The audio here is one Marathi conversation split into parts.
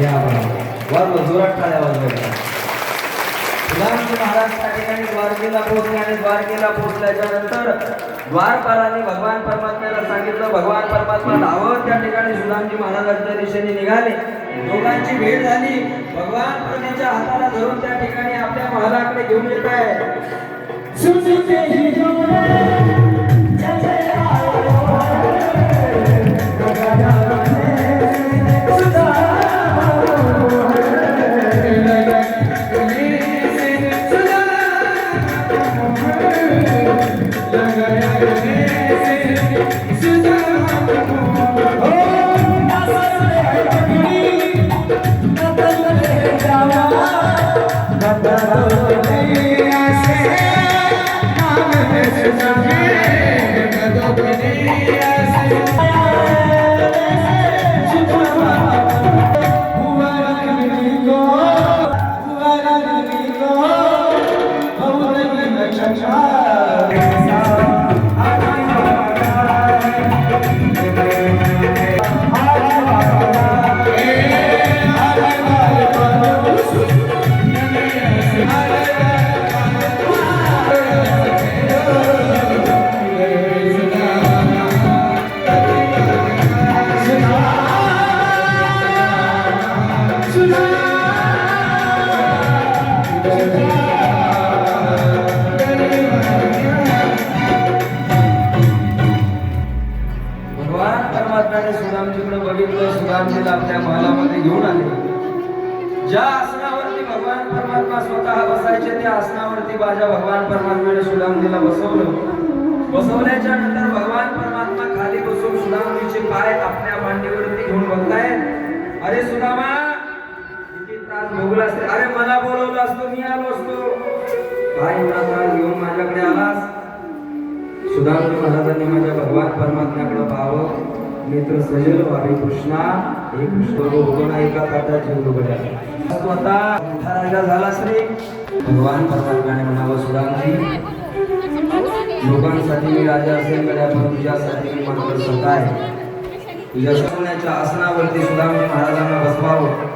या वर जोरात टाळ्या वाजवायच्या. सुदामजी महाराज त्या ठिकाणी द्वारकेला पोहोचले आणि द्वारकेला पोहोचल्याच्या नंतर द्वारपालाने भगवान परमात्म्याला सांगितलं. भगवान परमात्मा धावत त्या ठिकाणी सुदामजी महाराजांच्या दिशेने निघाले. दोघांची भेट झाली. भगवान प्रभूच्या हाताला धरून त्या ठिकाणी आपल्या महाराजाकडे घेऊन येत आहे. सुदामजीकडे बघितलं. सुदामजीला आपल्या महालामध्ये घेऊन आले. ज्या आसनावरती भगवान परमात्मा स्वतः बसायचे त्या आसनावरती माझ्या भगवान परमात्म्याने सुदामजीला बसवलं. बसवल्याच्या नंतर भगवान परमात्मा खाली बसून सुदामजीचे पाय आपल्या मांडीवरती घेऊन बघताय. अरे सुदामा, किती त्रास भोगला असते. अरे मला बोलवलं असतो, मी आलो असतो. काय एवढा त्रास घेऊन माझ्याकडे आलास? सुदामजी महाराजांनी माझ्या भगवान परमात्म्याकडे पाहावं. नेत्र सजल व्हावे कृष्णा, हे कृष्ण भगवान एका ताटात जीव उघडला. तू आता मोठा राजा झालास रे. भगवान परमात्म्याने म्हणावं, सुदामजी, लोकांसाठी मी राजा असेल गड्या, पण तुझ्यासाठी मी मात्र सत्ता आहे. तुझ्या सोन्याच्या आसनावरती सुदामजी महाराजांना बसवावं,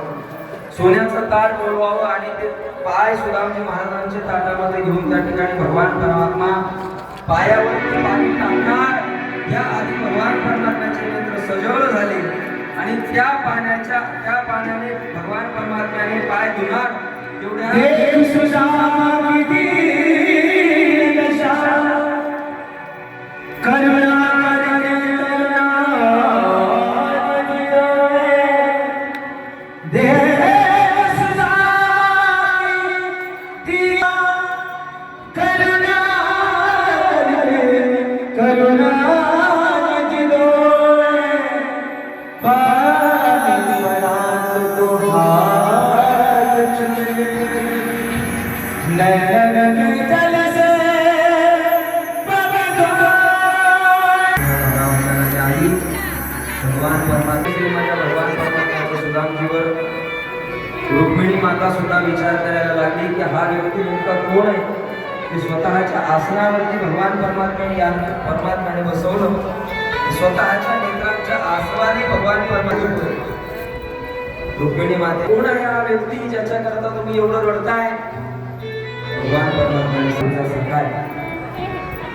सोन्याचं ताट बोलवावं आणि ते पाय सुदामजी महाराजांच्या ताटामध्ये घेऊन त्या ठिकाणी भगवान परमात्मा पायावरती पाणी टाकणार. या आधी भगवान परमात्म्याचे नेत्र सजवळ झाले आणि त्या पाण्याने भगवान परमात्म्याने पाय धुणार. तेवढ्या रुक्मिणी माता सुद्धा विचार करायला लागली की हा व्यक्ती नेमका कोण आहे. की स्वतःच्या आसनावरती भगवान परमात्म्याने बसवलं. स्वतःच्या नेत्रांच्या आसवाने भगवान परमात्मा. रुक्मिणी माते, कोण आहे हा व्यक्ती ज्याच्या करता तुम्ही एवढं रडताय? भगवान परमात्म्याने सांगितलं, काय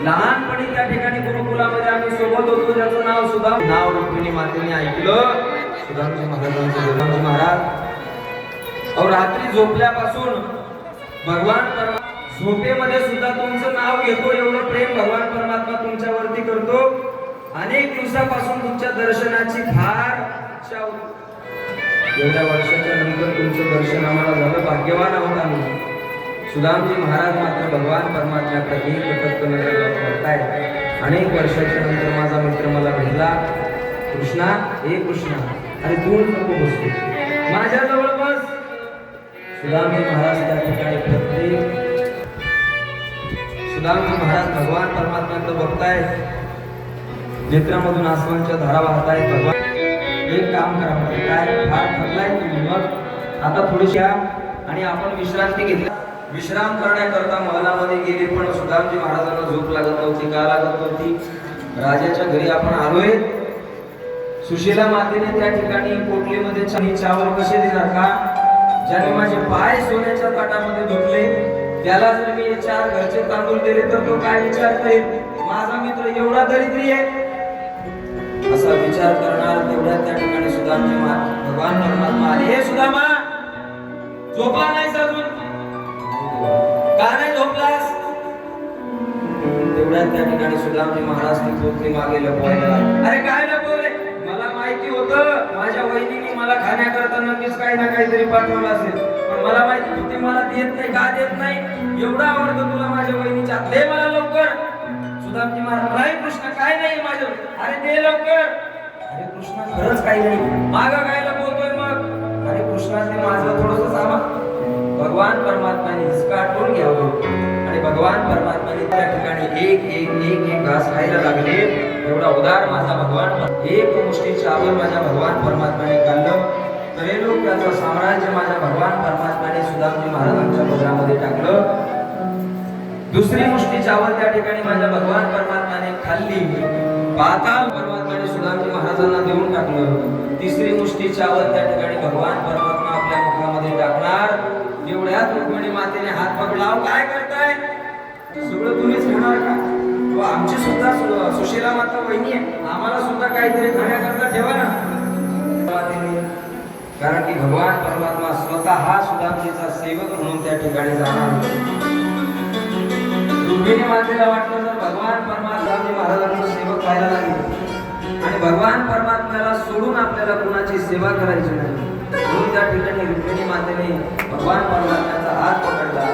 लहानपणी त्या ठिकाणी गुरुकुलामध्ये आम्ही सोबत होतो, ज्याचं नाव सुदाम. नाव रुक्मिणी मातेने ऐकलं. सुदामजी महाराजांचं. सुदामजी महाराज और रात्री झोपल्यापासून भगवान झोपेमध्ये सुद्धा तुमचं नाव घेतो. एवढं प्रेम भगवान परमात्मा तुमच्यावरती करतो. अनेक दिवसापासून तुमच्या दर्शनाची फार इच्छा होती. एवढ्या वर्षाच्या नंतर तुमचं दर्शन आम्हाला झालं. भाग्यवान आहोत आम्ही. सुदामजी महाराज मात्र भगवान परमात्म्याकडे करतायत. अनेक वर्षाच्या नंतर माझा मित्र मला भेटला. कृष्णा, हे कृष्णा, अरे तू नको बसतो, माझ्याजवळ बस. सुदामजी महाराज त्या ठिकाणी सुदामजी महाराज भगवान परमात्म्याकडे बघतायत. नेत्रामधून आसमानच्या धारा वाहतायत. भगवान, एक काम करा, म्हणजे काय फार थकलाय तुम्ही, मग आता थोडीशी आणि आपण विश्रांती घेतली. विश्राम करण्याकरता महलामध्ये गेले, पण सुदामजी महाराजांना झोप लागत नव्हती. का लागत नव्हती? राजाच्या घरी आपण आलोय. सुशीला मातेने त्या ठिकाणी पोटलीमध्ये चावल कसे देणार का? ज्याने माझे पाय सोन्याच्या ताटामध्ये धुतले त्याला जर मी 4 घरचे तांदूळ दिले तर तो काय विचार करेल? माझा मित्र एवढा दरिद्री आहे असा विचार करणार. तेवढ्या त्या ठिकाणी सुदामजी भगवान परमात्मा आले. हे सुदामा, झोपला नाहीस अजून? का नाही झोपलास? तेवढ्या त्या ठिकाणी सुदामजी महाराज ती पोटली मागे लपवायला लागले. अरे काय लपवले? मला माहिती होतं माझ्या वहिनीने मला खाण्याकरता नक्कीच काही ना काहीतरी पाठवलं असेल, पण मला माहिती होती मला देत नाही. का देत नाही? एवढा आवडतो तुला माझ्या वहिनीच्या, दे मला लवकर. सुदामजी महाराज, नाही कृष्ण काय नाही माझं. अरे दे लवकर. अरे कृष्णा खरंच काही नाही. मागं काय लपवतोय मग? अरे कृष्णा ते माझं थोडंसं सामान. भगवान परमात्माने हिसकाटून घ्यावं आणि भगवान परमात्माने त्या ठिकाणी एक एक एक एक घास खायला लागले. एवढा उदार माझा भगवान, एक मुष्टी चावल माझ्या भगवान परमात्माने खाल्लं. त्रैलोक्याचं साम्राज्य माझ्या भगवान परमात्माने सुदामजी महाराजांच्या पदरामध्ये टाकलं. दुसरी मुष्टी चावल त्या ठिकाणी माझ्या भगवान परमात्माने खाल्ली. पाताळ परमात्माने सुदामजी महाराजांना देऊन टाकलं. तिसरी मुष्टी चावल त्या ठिकाणी भगवान परमात्मा आपल्या मुखामध्ये टाकणार. एवढ्यात रुक्मिणी मातेने हात पकडला. काय करताय? सगळं तुम्हीच खाणार का? व आमची सुद्धा सुशीला माता वहिनी आहे, आम्हाला सुद्धा काहीतरी खाण्याकरता ठेवा ना. कारण की भगवान परमात्मा स्वतः सुदामजीचा सेवक म्हणून त्या ठिकाणी जाणार. रुक्मिणी मातेला वाटलं जर भगवान परमात्मा महाराजांचा सेवक व्हायला लागले आणि भगवान परमात्म्याला सोडून आपल्याला कुणाची सेवा करायची नाही, म्हणून त्या ठिकाणी रुक्मिणी मातेने भगवान परमात्म्याचा हात पकडला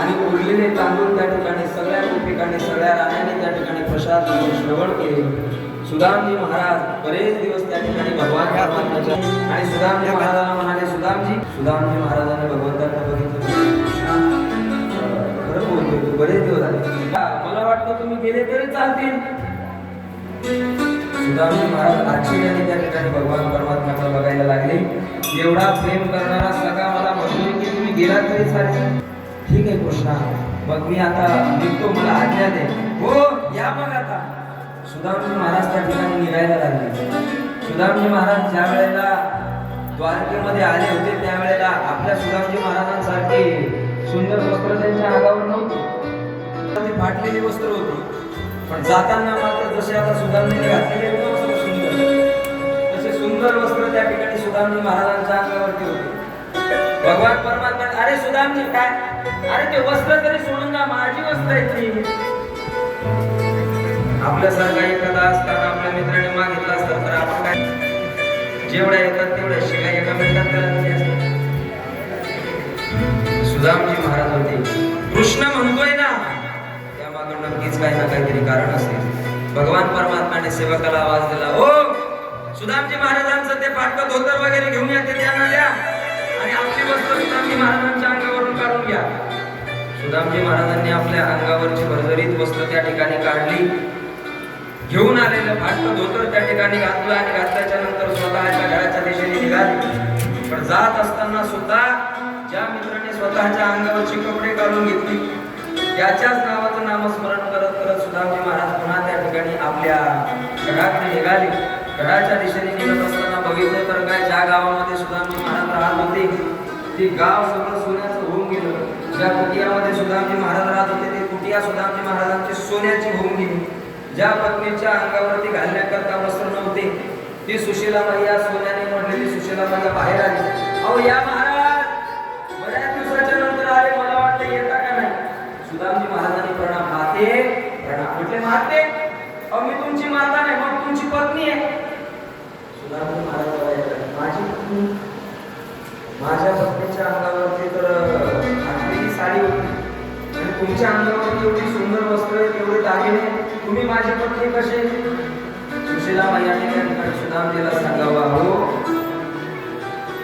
आणि उरलेले तांदूळ त्या ठिकाणी सगळ्या गोपिकांनी सगळ्या राण्यांनी त्या ठिकाणी प्रसाद म्हणून श्रवण केले. सुदामजी महाराज बरेच दिवस त्या ठिकाणी भगवान परमात्म्याच्या आणि सुदामजी महाराजांना म्हणाले, सुदामजी महाराजांनी भगवंतांना बघितलं. खरं बोलतोय तू, बरेच दिवस झाले, मला वाटतं तुम्ही गेले तरी चालतील. सुदामजी महाराज आश्चर्याने त्या ठिकाणी भगवान परमात्म्याला बघायला लागले. एवढा प्रेम करणारा सगळा मला म्हणतोय की तुम्ही गेला तरी चालेल. ठीक आहे कृष्णा, मग मी आता निघतो, मला आज्ञा दे. हो या मग आता. सुदामजी महाराज त्या ठिकाणी निघायला लागले. सुदामजी महाराज ज्या वेळेला द्वारकेमध्ये आले होते त्यावेळेला आपल्या सुदामजी महाराजांसारखे सुंदर वस्त्र त्यांच्या अंगावर नव्हते, फाटलेली वस्त्र होती. पण जाताना मात्र जसे आता सुदामजीने घातलेले वस्त्र सुंदर, तसे सुंदर वस्त्र त्या ठिकाणी सुदामजी महाराजांच्या अंगावरती होते. भगवान परमात्मा, अरे सुदामजी काय, अरे ते वस्त्र तरी सोडून जा, माझी वस्त्र आहेत ती. आपल्यासारखा एखादा असताना आपल्या मित्राने मागितला असता तर आपण काय जेवढ्या येतात तेवढ्या शिका एका मिनिटात त्याला दिली असते. सुदामजी महाराज होते. कृष्ण म्हणतोय ना, त्यामागे नक्कीच काही ना काहीतरी कारण असेल. भगवान परमात्माने सेवकाला आवाज दिला, हो सुदामजी महाराजांचं ते फाटकं धोतर वगैरे घेऊन या, ते त्यांना द्या आणि आपली वस्त्र सुदामजी महाराजांच्या अंगावरून काढून घ्या. सुदामजी महाराजांनी आपल्या अंगावरची भरभरीत वस्त्र त्या ठिकाणी काढली. घेऊन आलेलं फाटकं धोतर त्या ठिकाणी घातलं आणि घातल्याच्या नंतर स्वतःच्या घराच्या दिशेने निघाले. पण जात असताना सुद्धा ज्या मित्राने स्वतःच्या अंगावरची कपडे काढून घेतली त्याच्याच नावाचं नामस्मरण करत करत सुदामजी महाराज पुन्हा त्या ठिकाणी आपल्या गडाकडे निघाले. गडाच्या दिशेने निघत असताना बघितलं तर काय, ज्या गावामध्ये सुदामजी महाराज राहत होते ते गाव सगळं सोन्याचं होऊन गेलं. ज्या कुटियामध्ये सुदामजी महाराज राहत होते ते कुटिया सुदामजी महाराजांची सोन्याची होऊन गेली. ज्या पत्नीच्या अंगावरती घालण्याकरता वस्त्र नव्हते ती सुशीला मैया सोन्याने मोडलेली सुशीला मैया बाहेर आली. अहो या महाराज, बऱ्याच दिवसाच्या नंतर आले, मला वाटतं येता का नाही. सुदामजी महाराजांनी प्रणाम. माते, प्रणाम म्हटले. माते, अहो मी तुमची माता नाही, मग तुमची पत्नी आहे. सुदामजी महाराज, माझी पत्नी, माझ्या पत्नीच्या अंगावरती तर फाटलेली साडी होती आणि तुमच्या अंगावरती एवढी सुंदर वस्त्र, एवढे दागिने, तुम्ही माझी पत्नी कसे? सुशीला मैयाने त्या ठिकाणी सुदामजीला सांगावा, हो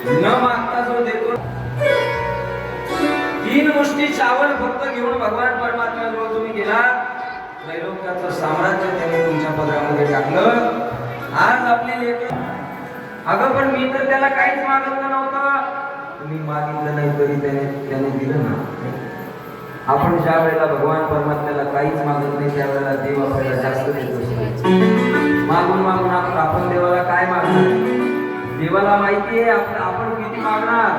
न मागता जो देतो 3 मुष्टी चावल फक्त घेऊन भगवान परमात्म्याजवळ तुम्ही गेला, त्रैलोक्याचं साम्राज्य त्याने तुमच्या पदरामध्ये टाकलं. आज आपली लेकरं, अगं पण मी तर त्याला काहीच मागितलं नव्हतं. तुम्ही मागितलं नाही तरी त्याने दिलं ना. आपण ज्या वेळेला भगवान परमात्म्याला काहीच मागत नाही त्यावेळेला देव आपल्याला जास्त देत असतो. मागून मागून आपण देवाला काय मागतो? देवाला माहिती आहे आपण किती मागणार.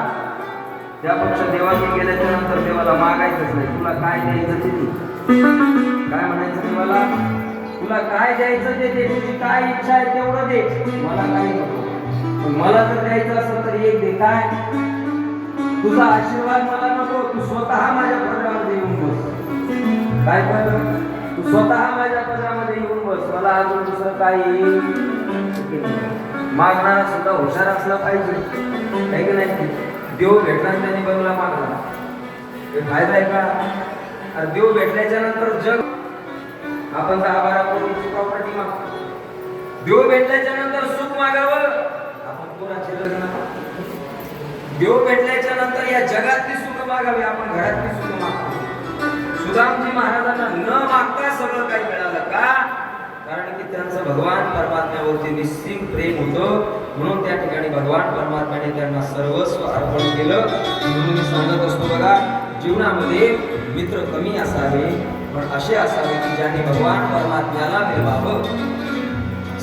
त्यापेक्षा देवाने गेल्याच्या नंतर देवाला मागायचंच नाही. तुला काय द्यायचं ते दे. काय म्हणायचं देवाला, तुला काय द्यायचं ते दे. तुझी काय इच्छा आहे तेवढं दे, मला काही नको. पण मला जर द्यायचं असेल तर एक दे. काय, तुझा आशीर्वाद मला नको. तू स्वतः माझ्या पदरामध्ये येऊन बस. काय कर, तू स्वतः माझ्या पदरामध्ये येऊन बस. मला अजून दुसरं काही मागणारा सुद्धा हुशार असला पाहिजे, आहे की नाही. देव भेटला त्यांनी बंगला मागला, हे फायदा आहे का. अरे देव भेटल्याच्या नंतर जग आपण 10-12 कोटीची प्रॉपर्टी मागतो. देव भेटल्याच्या नंतर सुख मागावं, आपण कोणाचे लग्न. देव भेटल्याच्या नंतर या जगातली सुख मागावी, आपण घरातली सुख मागतो. सुदामजी महाराजांना न मागता सगळं काही मिळालं. का, कारण की त्यांचं भगवान परमात्म्यावरती निश्चित प्रेम होतं. म्हणून त्या ठिकाणी भगवान परमात्म्याने त्यांना सर्वस्व अर्पण केलं. म्हणून मी सांगत असतो बघा, जीवनामध्ये मित्र कमी असावे, पण असे असावे की ज्यांनी भगवान परमात्म्याला मिळवावं.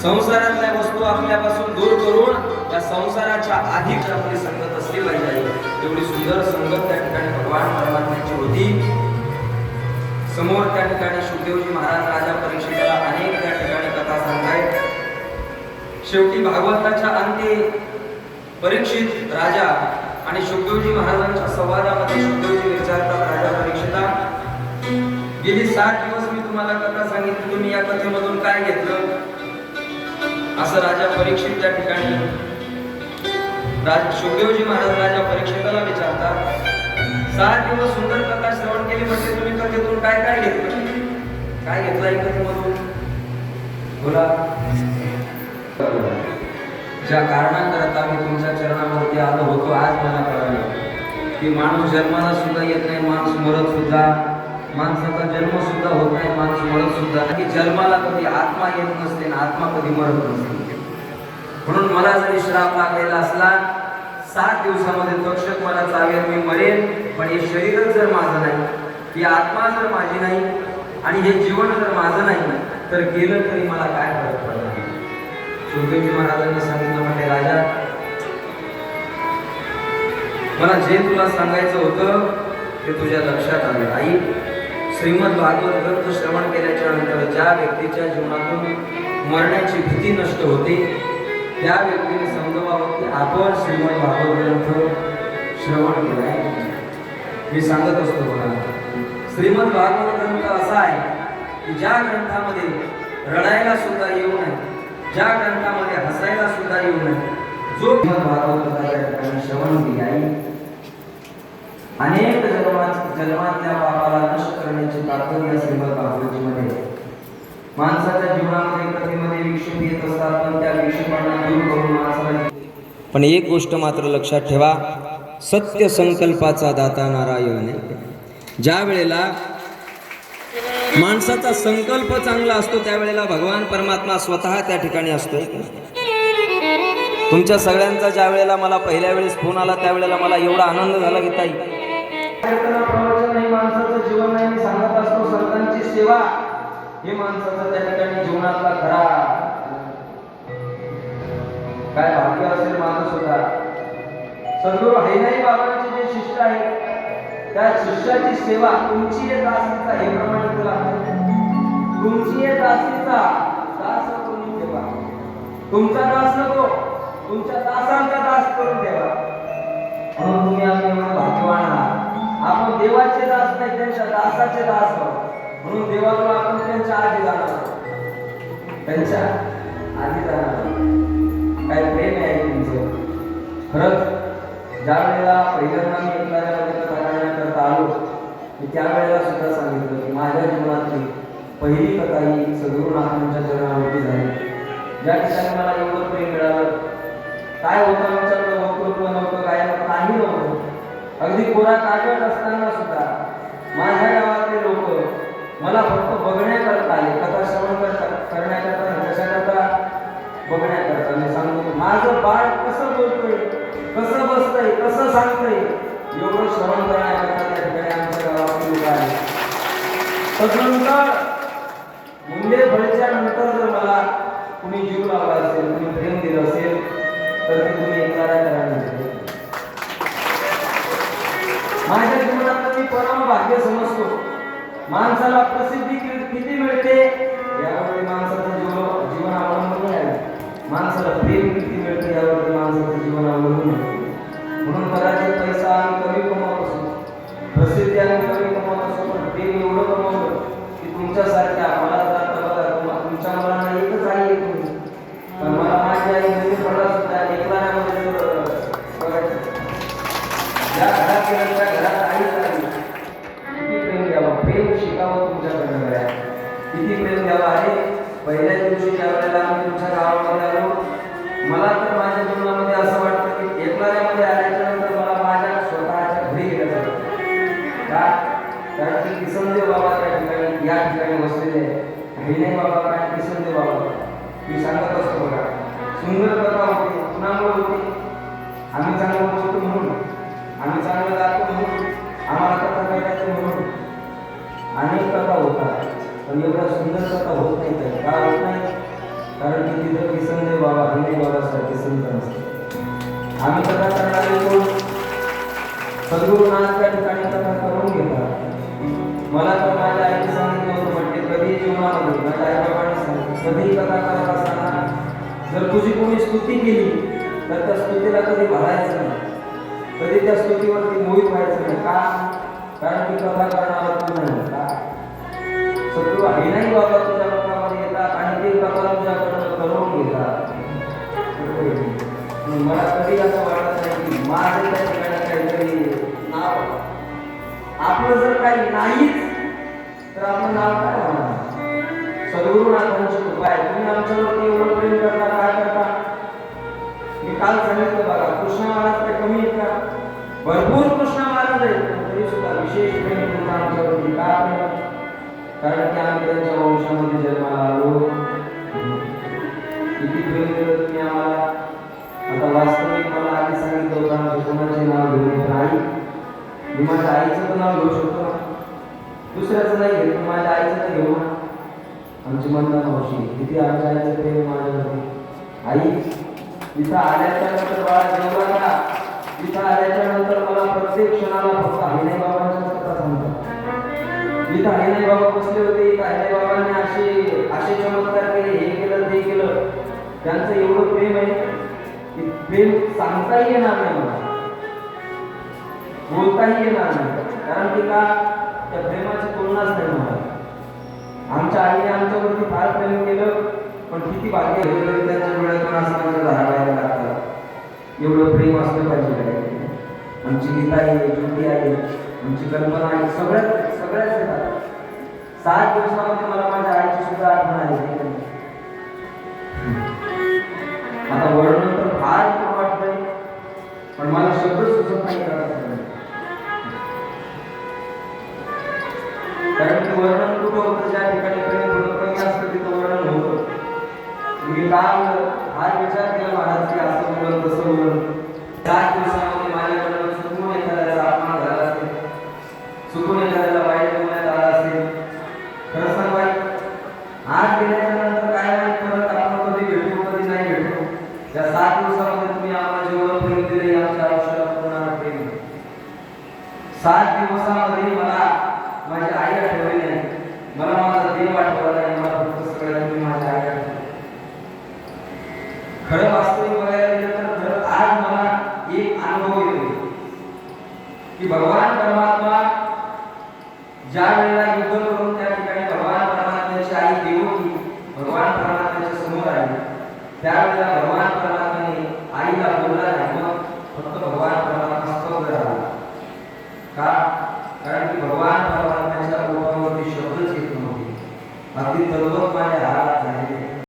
संसारातल्या वस्तू आपल्यापासून दूर करून या संसाराच्या आधीच आपली संगत असली पाहिजे. एवढी सुंदर संगत त्या ठिकाणी भगवान परमात्म्याची होती. समोर त्या ठिकाणी शुकदेवजी महाराज राजा परीक्षिताला अनेक त्या ठिकाणी कथा सांगतायत. शेवटी भागवताच्या अंती परीक्षित राजा आणि शुकदेवजी महाराजांच्या संवादामध्ये शुकदेवजी विचारतात, राजा परीक्षिता, गेली 7 दिवस मी तुम्हाला कथा सांगितली, तुम्ही या कथेमधून काय घेतलं. असं राजा परीक्षित त्या ठिकाणी शुकदेवजी महाराज राजा परीक्षिताला विचारतात. 7 दिवस सुंदर कथा श्रवण केली, म्हणजे तुम्ही कथेतून काय काय घेतलं, काय घेतलं या कथेमधून, बोला. ज्या कारणाकरता मी तुमच्या चरणावरती आलो होतो, आज मला कळलं की माणूस जन्माला सुद्धा येत नाही, माणूस मरत सुद्धा, माणसाचा जन्म सुद्धा होत नाही, माणूस मरत सुद्धा, की जन्माला कधी आत्मा येत नसते आणि आत्मा कधी मरत नसते. म्हणून मला जरी श्राप लागलेला असला, 7 दिवसामध्ये तक्षक मला चावेल, मी मरेन, पण हे शरीरच जर माझं नाही, ही आत्मा जर माझी नाही आणि हे जीवन जर माझं नाही, तर गेलं तरी मला काय फरक पडणार. शुकदेवजी महाराजांनी सांगितलं, म्हणजे राजा, मला जे तुला सांगायचं होतं ते तुझ्या लक्षात आलं. आई, श्रीमद भागवत ग्रंथ श्रवण केल्याच्या नंतर ज्या व्यक्तीच्या जीवनातून मरण्याची भीती नष्ट होते, त्या व्यक्तीने समजावं की आपण श्रीमद भागवत ग्रंथ श्रवण केलाय. मी सांगत असतो बघा, श्रीमद भागवत ग्रंथ असा आहे की ज्या ग्रंथामध्ये रडायला सुद्धा येऊ नये, ज्या ग्रंथामध्ये हसायला सुद्धा येऊ नये, जो श्रीमद भागवत श्रवण केली आहे, अनेक जन्मातल्या पापाला नष्ट करण्याची ताकद या श्रीमद भागवतामध्ये. माणसाच्या जीवनामध्ये कधीमध्ये विक्षेप येत असतात, पण त्या विक्षेपांना दूर करून माणसाला. पण एक गोष्ट मात्र लक्षात ठेवा, सत्य संकल्पाचा दाता नारायण. ज्या वेळेला माणसाचा संकल्प चांगला असतो, त्यावेळेला भगवान परमात्मा स्वतः त्या ठिकाणी असतो. तुमच्या सगळ्यांचा ज्या वेळेला मला पहिल्या वेळेस फोन आला, त्यावेळेला मला एवढा आनंद झाला की ताई, प्रवचन नाही, माणसाचं जीवन नाही. मी सांगत असतो, संतांची सेवा हे माणसाचा त्या ठिकाणी जीवनातला खरा काय भाग्य असेल माझं सुद्धा. सद्गुरू हैनाई बाबांचे जे शिष्य आहेत, त्या शिष्याची सेवा तुमची एक दासीचा, हे प्रमाणित लागतं. तुमची एक दासीचा दास करून ठेवा. तुमचा दास नको, तुमच्या दासांचा दास करून ठेवा. म्हणून तुम्ही आम्ही एवढं भाग्यवान आहात. आपण देवाचे दास नाही, त्यांच्या दासाचे दास आहोत. म्हणून देवाला आपण त्यांच्या आधी जाणार, त्यांच्या आधी जाणार. काय प्रेम आहे तुमचं. खरंच ज्या वेळेला पहिल्यांदा मी एकल्यामध्ये कथा करण्याकरता आलो, मी त्यावेळेला सुद्धा सांगितलं की माझ्या जीवनातली पहिली कथा ही सद्गुरुनाथांच्या चरणावरती झाली. ज्या ठिकाणी मला एवढं प्रेम मिळालं. काय होतं आमच्याकडं, वक्तृत्व नव्हतं, काय काही नव्हतं. अगदी कोरा कागद असताना सुद्धा माझ्या गावातले लोक मला फक्त बघण्याकरता आले, कथा श्रवण करण्याकरता, कशाकरता, बघण्याकरता. मी सांगतो, माझं बाळ कसं बोलतोय, कसं बसतंय, कसं सांगतंय, एवढं श्रवण करण्याकरता त्या ठिकाणी आमच्या गावातले लोक आले. तदनंतर मुंडे भरच्या नंतर जर मला कुणी जीव लावला असेल, कुणी प्रेम दिलं असेल, तर ते तुम्ही एकला करायला माझ्या जीवनात मी परम भाग्य समजतो. माणसाला प्रसिद्धी किती मिळते यावरती माणसाचं जीवन अवलंबून आहे. माणसाला प्रेम किती मिळते यावरती माणसाचं जीवन अवलंबून आहे. म्हणून कदाचित पैसा आम्ही कमी कमवत असतो, प्रसिद्धी आम्ही कमी कमवत असतो, पण प्रेम एवढं कमवलं की तुमच्यासारख्या मला जाता बघा तुमच्या मुलांना एकच आई आहे तुम्ही, पण मला माझी आई म्हणजे पडला सुद्धा एकलामध्ये बघायचं या घरात गेलं त्या घरात आईच आली. किती प्रेम द्यावं, प्रेम शिकावं तुमच्याकडनं घ्या. किती प्रेम द्यावं आहे. पहिल्या दिवशी ज्या वेळेला आम्ही तुमच्या गावामध्ये आलो, मला तर माझ्या जीवनामध्ये असं वाटतं की एकलाऱ्यामध्ये आल्याच्या नंतर मला माझ्या स्वतःच्या घरी गेलं जातं. का? कारण की किसनदेव बाबा त्या ठिकाणी या ठिकाणी बसलेले आहे. विनय बाबा काय किसनदेव बाबा मी सांगत असतो बघा, सुंदर कथा होती. कुणामुळे होती? आम्ही चांगलं बोलतो म्हणून, आम्ही चांगलं गातो म्हणून, आम्हाला कथा करायचं म्हणून. अनेक कथा होतात, पण एवढ्या सुंदर कथा होत नाही. तर का होत नाही? कारण की तिथं किसनदेव बाबा विनय बाबासारखे संत नसतात. आम्ही कथा करणारे कोण? सद्गुरुनाथ त्या ठिकाणी कथा करून घेतात. मला तर माझ्या आईने सांगितलं होतं, म्हणजे कधी जीवनामध्ये माझ्या आई बाबांनी सांगितलं कधी कथा करत असताना जर तुझी कोणी स्तुती केली तर त्या स्तुतीला कधी भरायचं नाही, कधी त्या स्तुतीवरती मोहित व्हायचं नाही. का? कारण की कथा करणारा तू नाही. का? सद्गुरू विनय बाबा तुझ्या लोकांमध्ये येतात आणि ते कथा तुझ्याकडनं करून घेतात. मला कधी असं वाटत नाही की माझं त्या ठिकाणी काहीतरी नाव, आपलं जर काही नाहीच तर आपलं नाव काय होणार? सद्गुरुनाथांची कृपा आहे. तुम्ही आमच्यावरती एवढं प्रेम करता, काय करता? मी काल सांगितलं बघा, कृष्ण महाराज काय कमी आहेत का? भरपूर कृष्ण महाराज आहेत, तरी सुद्धा विशेष प्रेम तुमचं आमच्यावरती. का प्रेम? कारण की आम्ही त्यांच्या वंशामध्ये जन्माला आलो. किती प्रेम केलं तुम्ही आम्हाला. आता वास्तविक मला आधी सांगितलं होतं आमच्या कोणाचे नाव घेऊन आई, मी माझ्या आईचं तर नाव घेऊ शकतो ना, दुसऱ्याचं नाही घेत, माझ्या आईचं तर घेऊ ना. आमची मंदा मावशी, किती आमच्या आईचं प्रेम माझ्यावरती. आई तिथं आल्याच्या नंतर बाळा जेवला का? तिथं आल्याच्या नंतर मला प्रत्येक क्षणाला फक्त विनय बाबांच्या कथा सांगतात. तिथं विनय बाबा बसले होते, विनय बाबांनी असे चमत्कार केले, हे केलं ते केलं. त्यांचं एवढं प्रेम आहे की प्रेम सांगताही येणार नाही, मला बोलताही येणार नाही. कारण की का? त्या प्रेमाची तुलनाच नाही मला. आमच्या आईने आमच्यावरती फार प्रेम केलं, पण किती भाग्य घेतलं तरी त्यांच्या डोळ्यातून असं धारावायला लागतात. एवढं प्रेम असलं पाहिजे. आमची गीता आहे, ज्योती आहे, आमची कल्पना आहे, सगळ्याच येतात. 7 दिवसामध्ये मला माझ्या आईची सुद्धा आठवण आली. आता वर्णन तर फार वाटतंय, पण मला शब्द सुचत नाही करायचं. कारण की वर्णन कुठं होतं? ज्या ठिकाणी प्रेम थोडं कमी असतं तिथं वर्णन होतं. मी काल हा विचार केला महाराज की असं बोलून तसं बोलून 4 दिवसामध्ये माझ्याकडून चुकून एखाद्याचा अपमान झाला असेल, चुकून एखाद्याला वाईट बोलण्यात आला असेल. खरं सांग बाई, आज गेल्याच्या नंतर काय माहित परत आपण कधी भेटू कधी नाही भेटू. या 7 दिवसामध्ये तुम्ही आम्हाला जेवढं प्रेम दिले, आमच्या आयुष्याला पूर्ण प्रेम. 7 दिवसामध्ये मला माझी आई आठवली नाही, मला माझा देव आठवला नाही, मला फक्त सगळ्या तुम्ही माझ्या आई आठवली. खरं वास्तविक बघायला गेलं तर आज मला एक अनुभव येतो की भगवान परमात्मा ज्या वेळेला युद्ध करून त्या ठिकाणी भगवान परमात्म्याची आई देवकी भगवान परमात्म्याच्या समोर आली, त्यावेळेला भगवान परमात्म्याने आईला बोलला नाही, मग फक्त भगवान परमात्मा स्तब्ध झाला. का? कारण की भगवान परमात्म्याच्या रूपावरती शब्दच येत नव्हते. अगदी तद्वत माझ्या हातात झाले.